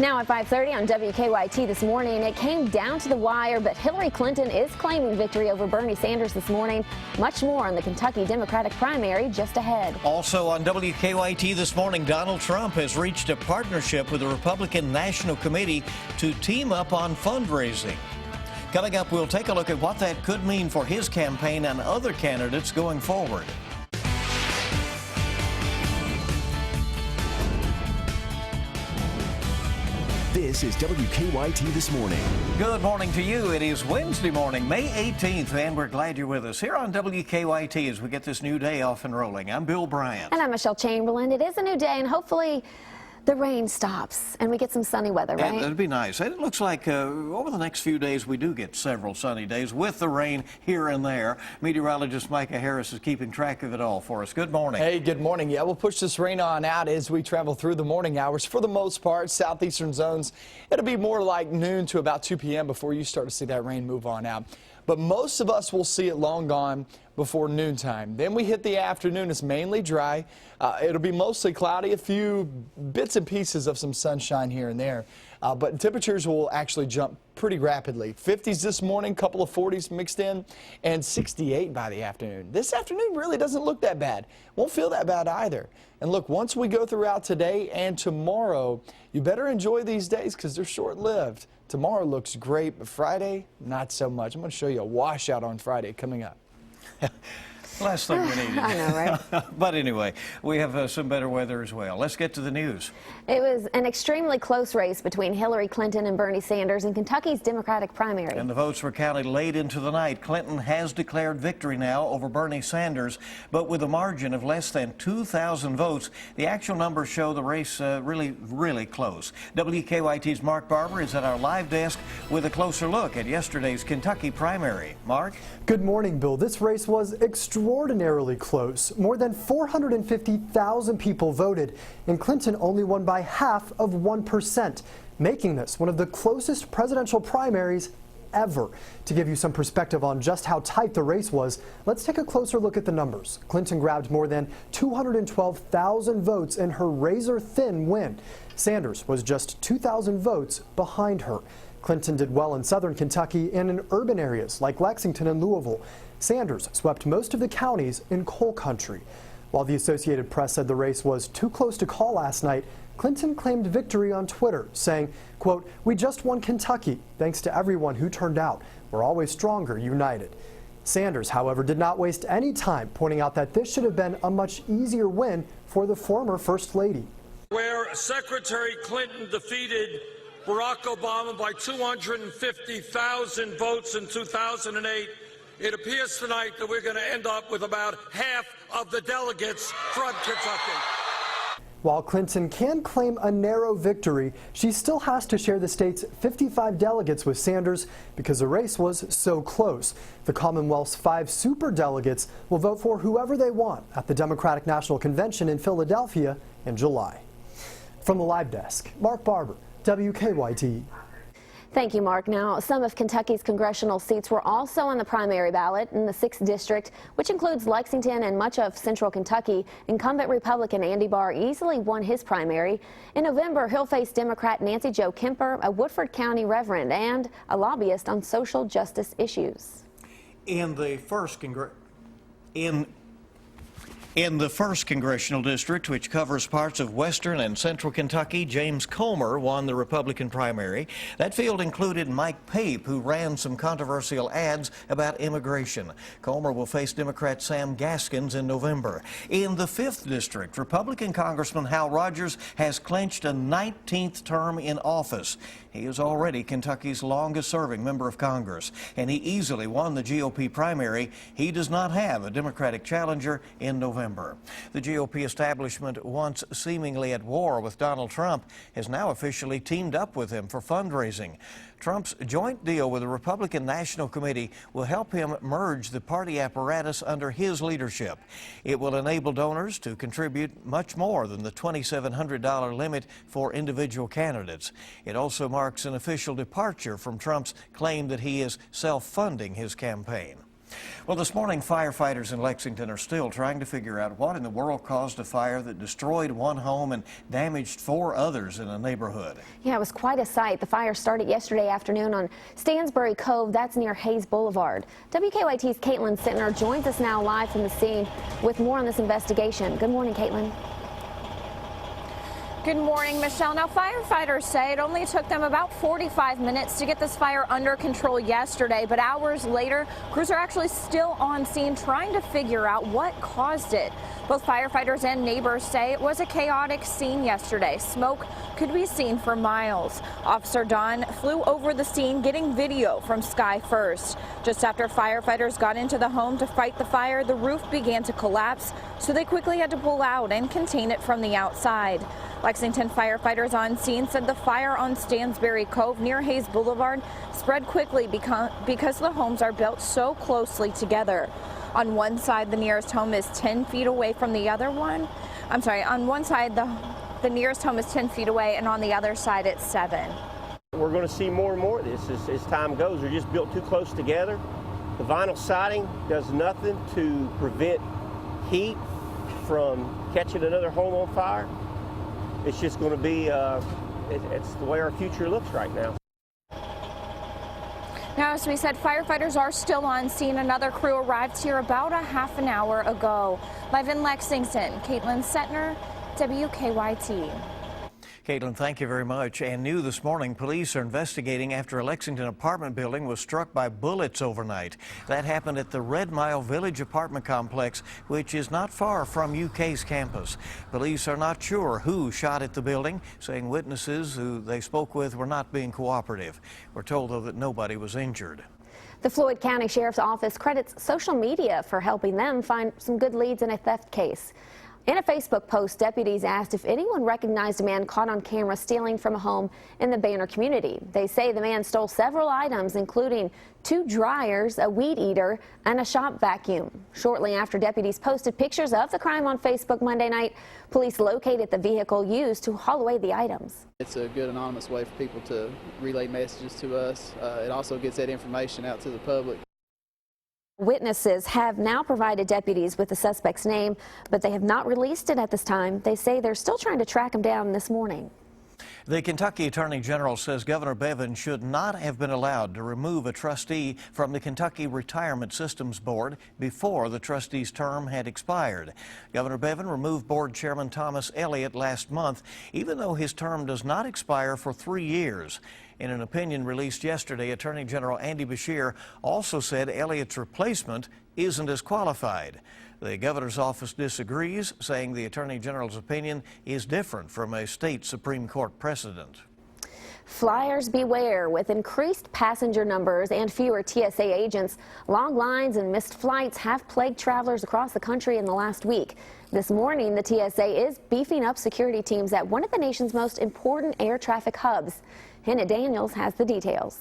Now at 5:30 on WKYT this morning, it came down to the wire, but Hillary Clinton is claiming victory over Bernie Sanders this morning. Much more on the Kentucky Democratic primary just ahead. Also on WKYT this morning, Donald Trump has reached a partnership with the Republican National Committee to team up on fundraising. Coming up, we'll take a look at what that could mean for his campaign and other candidates going forward. This is WKYT This Morning. Good morning to you. It is Wednesday morning, May 18th, and we're glad you're with us here on WKYT as we get this new day off and rolling. I'm Bill Bryant. And I'm Michelle Chamberlain. It is a new day, and hopefully the rain stops and we get some sunny weather, right? That'd be nice. And it looks like over the next few days we do get several sunny days with the rain here and there. Meteorologist Micah Harris is keeping track of it all for us. Good morning. Hey, good morning. Yeah, we'll push this rain on out as we travel through the morning hours. For the most part, southeastern zones, it'll be more like noon to about 2 p.m. before you start to see that rain move on out. But most of us will see it long gone before noontime. Then we hit the afternoon. It's mainly dry. It'll be mostly cloudy, a few bits and pieces of some sunshine here and there. But temperatures will actually jump pretty rapidly. 50s this morning, couple of 40s mixed in, and 68 by the afternoon. This afternoon really doesn't look that bad. Won't feel that bad either. And look, once we go throughout today and tomorrow, you better enjoy these days because they're short-lived. Tomorrow looks great, but Friday, not so much. I'm going to show you a washout on Friday coming up. Last thing we needed. I know, right? But anyway, we have some better weather as well. Let's get to the news. It was an extremely close race between Hillary Clinton and Bernie Sanders in Kentucky's Democratic primary. And the votes were counted late into the night. Clinton has declared victory now over Bernie Sanders, but with a margin of less than 2,000 votes. The actual numbers show the race really close. WKYT's Mark Barber is at our live desk with a closer look at yesterday's Kentucky primary. Mark? Good morning, Bill. This race was extraordinarily close. More than 450,000 people voted, and Clinton only won by half of 1%, making this one of the closest presidential primaries ever. To give you some perspective on just how tight the race was, let's take a closer look at the numbers. Clinton grabbed more than 212,000 votes in her razor-thin win. Sanders was just 2,000 votes behind her. Clinton did well in southern Kentucky and in urban areas like Lexington and Louisville. Sanders swept most of the counties in coal country. While the Associated Press said the race was too close to call last night, Clinton claimed victory on Twitter, saying, quote, "We just won Kentucky. Thanks to everyone who turned out. We're always stronger united." Sanders, however, did not waste any time pointing out that this should have been a much easier win for the former First Lady. Where Secretary Clinton defeated Barack Obama by 250,000 votes in 2008, it appears tonight that we're going to end up with about half of the delegates from Kentucky. While Clinton can claim a narrow victory, she still has to share the state's 55 delegates with Sanders because the race was so close. The Commonwealth's 5 superdelegates will vote for whoever they want at the Democratic National Convention in Philadelphia in July. From the live desk, Mark Barber, WKYT. Thank you, Mark. Now, some of Kentucky's congressional seats were also on the primary ballot in the 6th District, which includes Lexington and much of central Kentucky. Incumbent Republican Andy Barr easily won his primary. In November, he'll face Democrat Nancy Jo Kemper, a Woodford County reverend and a lobbyist on social justice issues. In the first congressional district, which covers parts of western and central Kentucky, James Comer won the Republican primary. That field included Mike Pape, who ran some controversial ads about immigration. Comer will face Democrat Sam Gaskins in November. In the 5th district, Republican Congressman Hal Rogers has clinched a 19th term in office. He is already Kentucky's longest-serving member of Congress, and he easily won the GOP primary. He does not have a Democratic challenger in November. The GOP establishment, once seemingly at war with Donald Trump, has now officially teamed up with him for fundraising. Trump's joint deal with the Republican National Committee will help him merge the party apparatus under his leadership. It will enable donors to contribute much more than the $2,700 limit for individual candidates. It also marks an official departure from Trump's claim that he is self-funding his campaign. Well, this morning, firefighters in Lexington are still trying to figure out what in the world caused a fire that destroyed one home and damaged 4 others in a neighborhood. Yeah, it was quite a sight. The fire started yesterday afternoon on Stansbury Cove. That's near Hayes Boulevard. WKYT's Caitlin Sentner joins us now live from the scene with more on this investigation. Good morning, Caitlin. Good morning, Michelle. Now, firefighters say it only took them about 45 minutes to get this fire under control yesterday, but hours later, crews are actually still on scene trying to figure out what caused it. Both firefighters and neighbors say it was a chaotic scene yesterday. Smoke could be seen for miles. Officer Don flew over the scene getting video from Sky First. Just after firefighters got into the home to fight the fire, the roof began to collapse, so they quickly had to pull out and contain it from the outside. Lexington firefighters on scene said the fire on Stansbury Cove near Hayes Boulevard spread quickly because the homes are built so closely together. On one side, the nearest home is 10 feet away from the other one. On one side, the nearest home is 10 feet away, and on the other side, it's 7. We're going to see more and more of this as time goes. They're just built too close together. The vinyl siding does nothing to prevent heat from catching another home on fire. It's just going to be, it's the way our future looks right now. Now, as we said, firefighters are still on scene. Another crew arrived here about a half an hour ago. Live in Lexington, Caitlin Sentner, WKYT. Caitlin, thank you very much. And new this morning, police are investigating after a Lexington apartment building was struck by bullets overnight. That happened at the Red Mile Village apartment complex, which is not far from UK's campus. Police are not sure who shot at the building, saying witnesses who they spoke with were not being cooperative. We're told, though, that nobody was injured. The Floyd County Sheriff's Office credits social media for helping them find some good leads in a theft case. In a Facebook post, deputies asked if anyone recognized a man caught on camera stealing from a home in the Banner community. They say the man stole several items, including 2 dryers, a weed eater, and a shop vacuum. Shortly after deputies posted pictures of the crime on Facebook Monday night, police located the vehicle used to haul away the items. It's a good anonymous way for people to relay messages to us. It also gets that information out to the public. Witnesses have now provided deputies with the suspect's name, but they have not released it at this time. They say they're still trying to track him down this morning. The Kentucky Attorney General says Governor Bevin should not have been allowed to remove a trustee from the Kentucky Retirement Systems Board before the trustee's term had expired. Governor Bevin removed Board Chairman Thomas Elliott last month, even though his term does not expire for 3 years. In an opinion released yesterday, Attorney General Andy Beshear also said Elliott's replacement isn't as qualified. The governor's office disagrees, saying the Attorney General's opinion is different from a state Supreme Court precedent. Flyers beware. With increased passenger numbers and fewer TSA agents, long lines and missed flights have plagued travelers across the country in the last week. This morning, the TSA is beefing up security teams at one of the nation's most important air traffic hubs. Hannah Daniels has the details.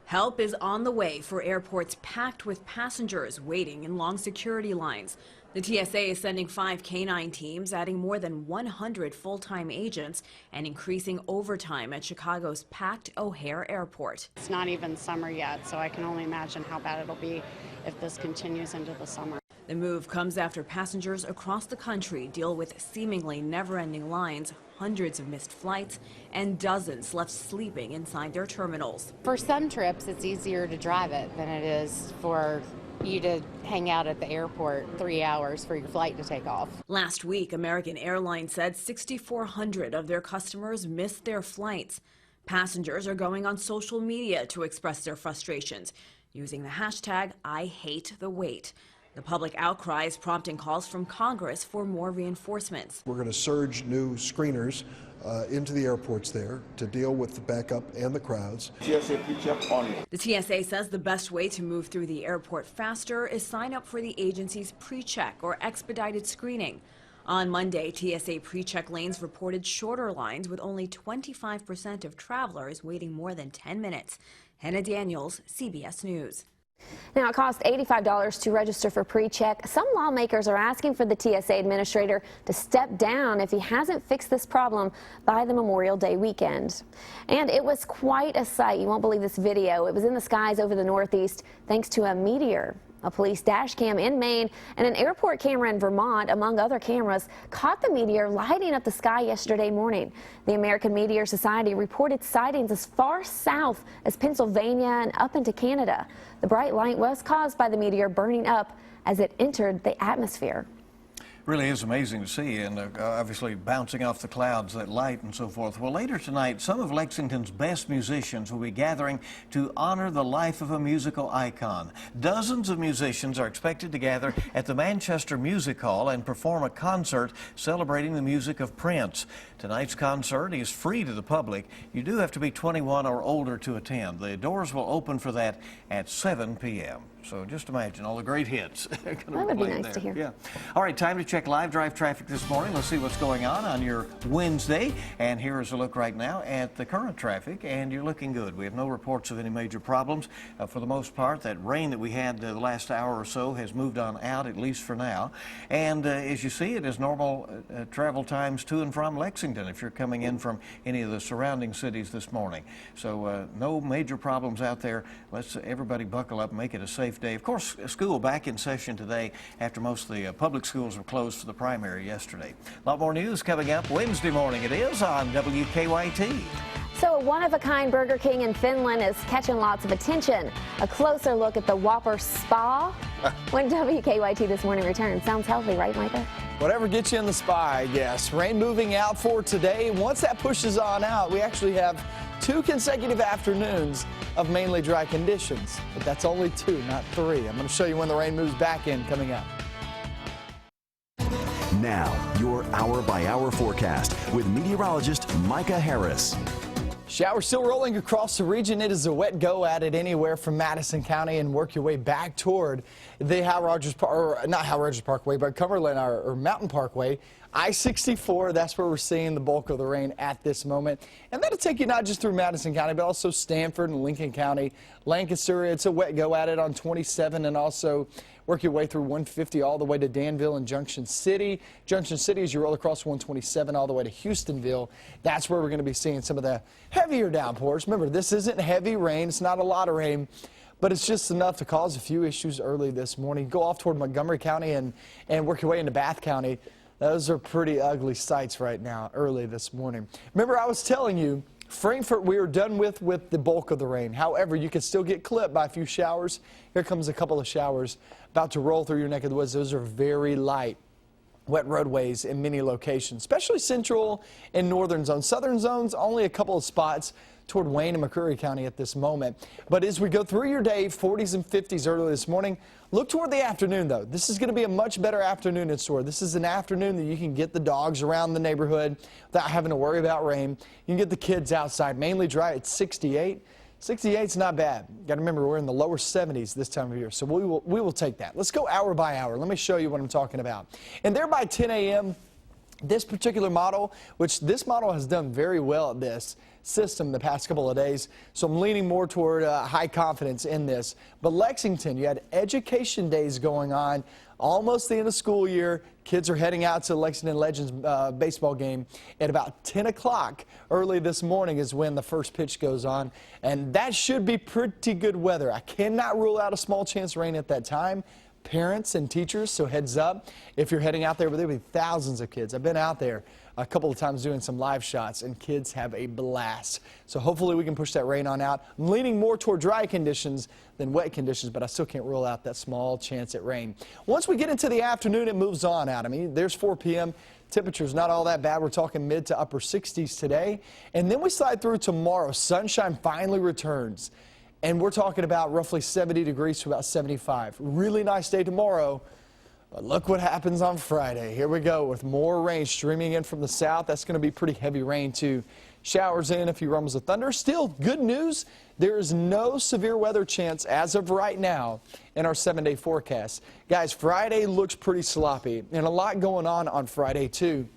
Help is on the way for airports packed with passengers waiting in long security lines. The TSA is sending 5 canine teams, adding more than 100 full-time agents, and increasing overtime at Chicago's packed O'Hare Airport. It's not even summer yet, so I can only imagine how bad it'll be if this continues into the summer. The move comes after passengers across the country deal with seemingly never-ending lines, hundreds of missed flights, and dozens left sleeping inside their terminals. For some trips, it's easier to drive it than it is for you to hang out at the airport 3 hours for your flight to take off. Last week, American Airlines said 6,400 of their customers missed their flights. Passengers are going on social media to express their frustrations, using the hashtag #IHateTheWait. The public outcry is prompting calls from Congress for more reinforcements. We're going to surge new screeners into the airports there to deal with the backup and the crowds. The TSA says the best way to move through the airport faster is sign up for the agency's pre-check or expedited screening. On Monday, TSA pre-check lanes reported shorter lines with only 25% of travelers waiting more than 10 minutes. Hannah Daniels, CBS News. Now, it costs $85 to register for pre-check. Some lawmakers are asking for the TSA administrator to step down if he hasn't fixed this problem by the Memorial Day weekend. And it was quite a sight. You won't believe this video. It was in the skies over the Northeast thanks to a meteor. A police dash cam in Maine and an airport camera in Vermont, among other cameras, caught the meteor lighting up the sky yesterday morning. The American Meteor Society reported sightings as far south as Pennsylvania and up into Canada. The bright light was caused by the meteor burning up as it entered the atmosphere. Really is amazing to see, and obviously bouncing off the clouds, that light and so forth. Well, later tonight, some of Lexington's best musicians will be gathering to honor the life of a musical icon. Dozens of musicians are expected to gather at the Manchester Music Hall and perform a concert celebrating the music of Prince. Tonight's concert is free to the public. You do have to be 21 or older to attend. The doors will open for that at 7 p.m. So just imagine all the great hits. That would be nice to hear. Yeah. All right, time to check live drive traffic this morning. Let's see what's going on your Wednesday. And here is a look right now at the current traffic, and you're looking good. We have no reports of any major problems. For the most part, that rain that we had the last hour or so has moved on out, at least for now. And as you see, it is normal travel times to and from Lexington if you're coming in from any of the surrounding cities this morning. So no major problems out there. Let's everybody buckle up and make it a safe day. Of course, school back in session today after most of the public schools were closed for the primary yesterday. A lot more news coming up Wednesday morning. It is on WKYT. So a one-of-a-kind Burger King in Finland is catching lots of attention. A closer look at the Whopper Spa when WKYT This Morning returns. Sounds healthy, right, Micah? Whatever gets you in the spa, I guess. Rain moving out for today. Once that pushes on out, we actually have 2 consecutive afternoons of mainly dry conditions. But that's only 2, not 3. I'm going to show you when the rain moves back in coming up. Now, your hour-by-hour forecast with meteorologist Micah Harris. Showers still rolling across the region. It is a wet go at it anywhere from Madison County and work your way back toward the Hal Rogers Parkway, but Cumberland or Mountain Parkway. I-64, that's where we're seeing the bulk of the rain at this moment. And that'll take you not just through Madison County, but also Stanford and Lincoln County, Lancaster. It's a wet go at it on 27 and also work your way through 150 all the way to Danville and Junction City. Junction City, as you roll across 127 all the way to Houstonville, that's where we're going to be seeing some of the heavier downpours. Remember, this isn't heavy rain. It's not a lot of rain, but it's just enough to cause a few issues early this morning. Go off toward Montgomery County and work your way into Bath County. Those are pretty ugly sights right now early this morning. Remember, I was telling you, Frankfort, we are done with the bulk of the rain. However, you can still get clipped by a few showers. Here comes a couple of showers about to roll through your neck of the woods. Those are very light, wet roadways in many locations, especially central and northern zones. Southern zones, only a couple of spots toward Wayne and McCreary County at this moment. But as we go through your day, 40s and 50s early this morning, look toward the afternoon, though. This is going to be a much better afternoon in store. This is an afternoon that you can get the dogs around the neighborhood without having to worry about rain. You can get the kids outside, mainly dry at 68. 68's not bad. Got to remember, we're in the lower 70s this time of year, so we will take that. Let's go hour by hour. Let me show you what I'm talking about. And there by 10 a.m., this particular model, which this model has done very well at this system the past couple of days, so I'm leaning more toward high confidence in this. But Lexington, you had education days going on, almost the end of school year. Kids are heading out to the Lexington Legends baseball game at about 10 o'clock early this morning is when the first pitch goes on, and that should be pretty good weather. I cannot rule out a small chance of rain at that time. Parents and teachers, so heads up if you're heading out there, but there'll be thousands of kids. I've been out there a couple of times doing some live shots, and kids have a blast. So hopefully we can push that rain on out. I'm leaning more toward dry conditions than wet conditions, but I still can't rule out that small chance at rain. Once we get into the afternoon, it moves on out. I mean, there's 4 p.m. Temperature's not all that bad. We're talking mid to upper 60s today. And then we slide through tomorrow. Sunshine finally returns. And we're talking about roughly 70 degrees to about 75. Really nice day tomorrow. But look what happens on Friday. Here we go with more rain streaming in from the south. That's going to be pretty heavy rain too. Showers in, a few rumbles of thunder. Still good news. There is no severe weather chance as of right now in our 7-day forecast. Guys, Friday looks pretty sloppy and a lot going on Friday too.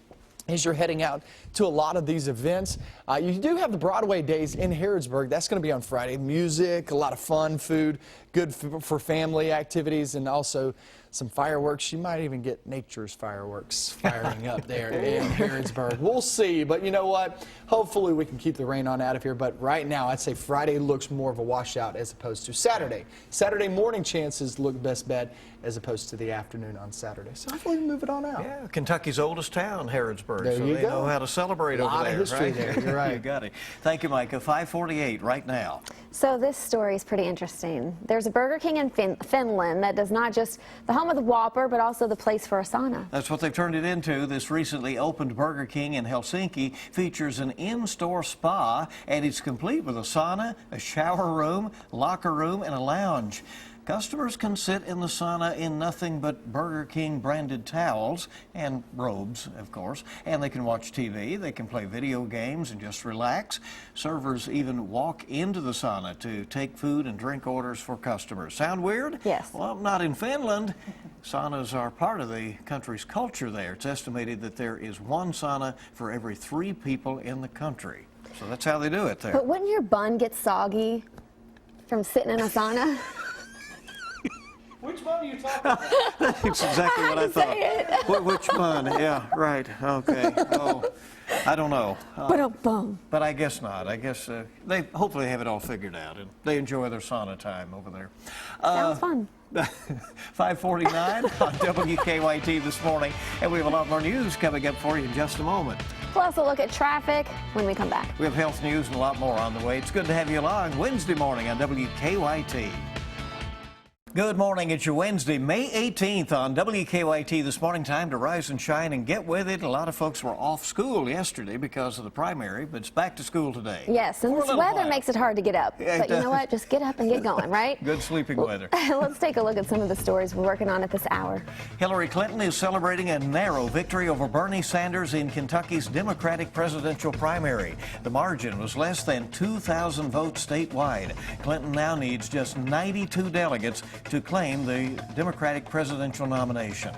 as you're heading out to a lot of these events. You do have the Broadway days in Harrodsburg. That's going to be on Friday. Music, a lot of fun, food, good for family activities, and also some fireworks. You might even get nature's fireworks firing up there in Harrodsburg. We'll see, but you know what? Hopefully we can keep the rain on out of here, but right now I'd say Friday looks more of a washout as opposed to Saturday. Saturday morning chances look best bet as opposed to the afternoon on Saturday. So hopefully we move it on out. Yeah, Kentucky's oldest town, Harrodsburg. There so you they go. know how to celebrate over there. A lot of history right? there. You're right. You got it. Thank you, Micah. 5:48 right now. So this story is pretty interesting. There's a Burger King in Finland that does not just the home of the Whopper, but also the place for a sauna. That's what they've turned it into. This recently opened Burger King in Helsinki features an in-store spa, and it's complete with a sauna, a shower room, locker room, and a lounge. Customers can sit in the sauna in nothing but Burger King branded towels and robes, of course, and they can watch TV, they can play video games and just relax. Servers even walk into the sauna to take food and drink orders for customers. Sound weird? Yes. Well, not in Finland. Saunas are part of the country's culture there. It's estimated that there is one sauna for every 3 people in the country. So that's how they do it there. But wouldn't your bun get soggy from sitting in a sauna? Which one are you talking about? That's exactly what I thought. Which one? Yeah, right. Okay. Oh, I don't know. But I guess not. I guess they hopefully have it all figured out, and they enjoy their sauna time over there. Sounds fun. 5:49 on WKYT this morning, and we have a lot more news coming up for you in just a moment. Plus, a look at traffic when we come back. We have health news and a lot more on the way. It's good to have you along Wednesday morning on WKYT. Good morning. It's your Wednesday, May 18th on WKYT this morning. Time to rise and shine and get with it. A lot of folks were off school yesterday because of the primary, but it's back to school today. Yes, and this weather makes it hard to get up. But you know what? Just get up and get going, right? Good sleeping weather. Let's take a look at some of the stories we're working on at this hour. Hillary Clinton is celebrating a narrow victory over Bernie Sanders in Kentucky's Democratic presidential primary. The margin was less than 2,000 votes statewide. Clinton now needs just 92 delegates to claim the Democratic presidential nomination.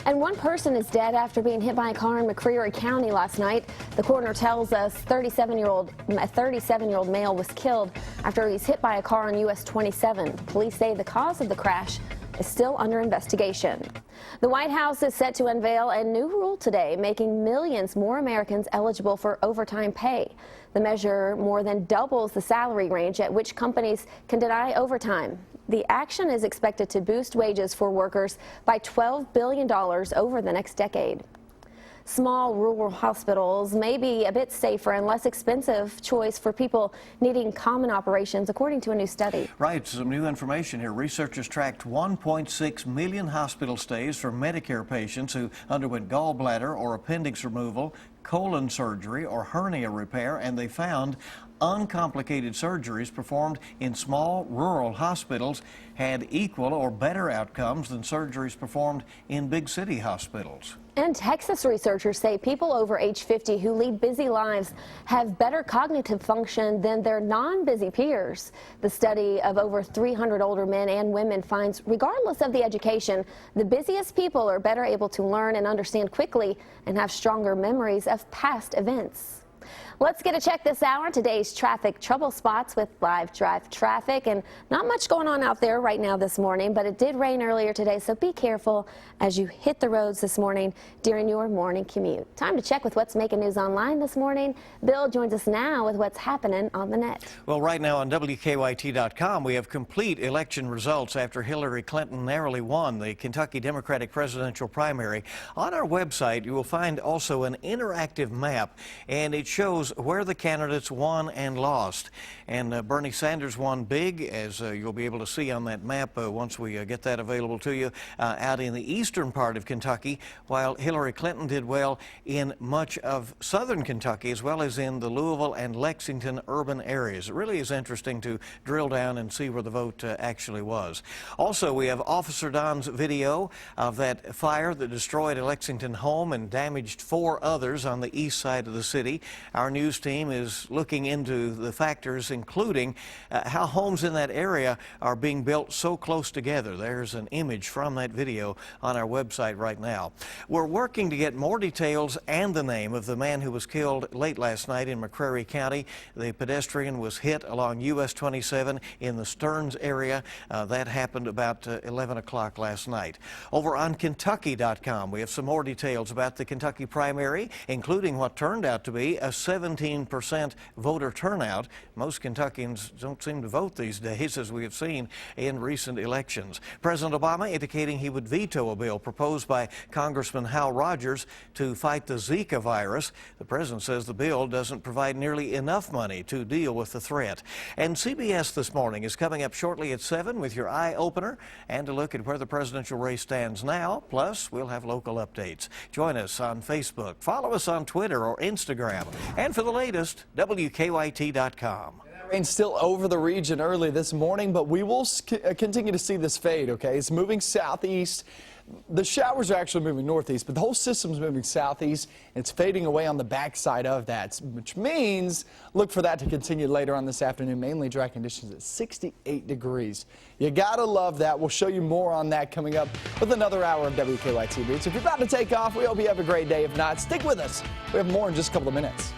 And one person is dead after being hit by a car in McCreary County last night. The coroner tells us a 37-year-old male was killed after he was hit by a car on US 27. Police say the cause of the crash is still under investigation. The White House is set to unveil a new rule today, making millions more Americans eligible for overtime pay. The measure more than doubles the salary range at which companies can deny overtime. The action is expected to boost wages for workers by $12 billion over the next decade. Small rural hospitals may be a bit safer and less expensive choice for people needing common operations, according to a new study. Right, some new information here. Researchers tracked 1.6 million hospital stays for Medicare patients who underwent gallbladder or appendix removal, colon surgery, or hernia repair, and they found uncomplicated surgeries performed in small rural hospitals had equal or better outcomes than surgeries performed in big city hospitals. And Texas researchers say people over age 50 who lead busy lives have better cognitive function than their non-busy peers. The study of over 300 older men and women finds, regardless of the education, the busiest people are better able to learn and understand quickly and have stronger memories of past events. Let's get a check this hour on today's traffic trouble spots with live drive traffic, and not much going on out there right now this morning, but it did rain earlier today, so be careful as you hit the roads this morning during your morning commute. Time to check with what's making news online this morning. Bill joins us now with what's happening on the net. Well, right now on WKYT.com, we have complete election results after Hillary Clinton narrowly won the Kentucky Democratic presidential primary. On our website, you will find also an interactive map, and it shows where the candidates won and lost. And Bernie Sanders won big, as you'll be able to see on that map once we get that available to you, out in the eastern part of Kentucky, while Hillary Clinton did well in much of southern Kentucky, as well as in the Louisville and Lexington urban areas. It really is interesting to drill down and see where the vote actually was. Also, we have Officer Don's video of that fire that destroyed a Lexington home and damaged 4 others on the east side of the city. Our news team is looking into the factors, including how homes in that area are being built so close together. There's an image from that video on our website right now. We're working to get more details and the name of the man who was killed late last night in McCreary County. The pedestrian was hit along US 27 in the Stearns area. That happened about 11 o'clock last night. Over on Kentucky.com, we have some more details about the Kentucky primary, including what turned out to be a 17% voter turnout. Most Kentuckians don't seem to vote these days, as we have seen in recent elections. President Obama indicating he would veto a bill proposed by Congressman Hal Rogers to fight the Zika virus. The president says the bill doesn't provide nearly enough money to deal with the threat. And CBS This Morning is coming up shortly at 7 with your eye opener and a look at where the presidential race stands now. Plus, we'll have local updates. Join us on Facebook, follow us on Twitter or Instagram, and for the latest, WKYT.com. Rain still over the region early this morning, but we will continue to see this fade, okay? It's moving southeast. The showers are actually moving northeast, but the whole system's moving southeast. It's fading away on the backside of that, which means look for that to continue later on this afternoon. Mainly dry conditions at 68 degrees. You gotta love that. We'll show you more on that coming up with another hour of WKYT News. If you're about to take off, we hope you have a great day. If not, stick with us. We have more in just a couple of minutes.